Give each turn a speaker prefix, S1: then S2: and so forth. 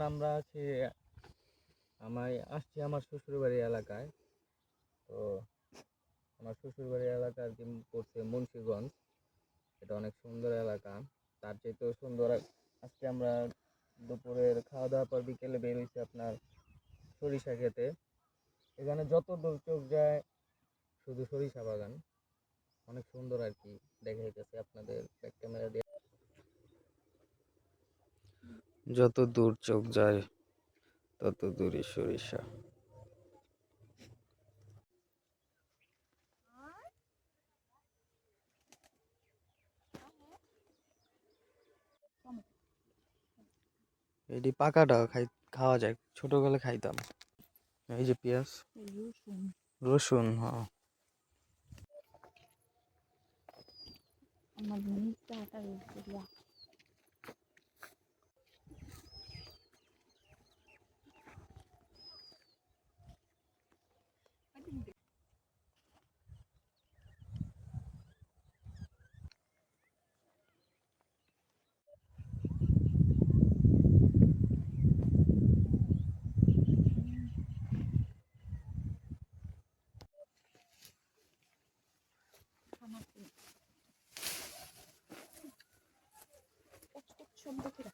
S1: আমরা আছি আসছি আমার শ্বশুরবাড়ি এলাকায়। তো আমার শ্বশুরবাড়ি এলাকার কি পড়ছে মুন্সিগঞ্জ। এটা অনেক সুন্দর এলাকা। তার চাইতেও সুন্দর আজকে আমরা দুপুরের খাওয়া দাওয়ার পর বিকেলে বের হয়েছি আপনার সরিষা খেতে। এখানে যত দূর চোখ যায় শুধু সরিষা বাগান। অনেক সুন্দর আর কি, দেখাইতেছে আপনাদের ব্যাক ক্যামেরা দিয়ে।
S2: যত দূর চোখ যায় তত দূরই সরিষা। এটি পাকাটা খাওয়া যায়, ছোটবেলা খাইতাম। এই যে পেঁয়াজ, রসুন, হ্যাঁ।
S3: শব্দ করে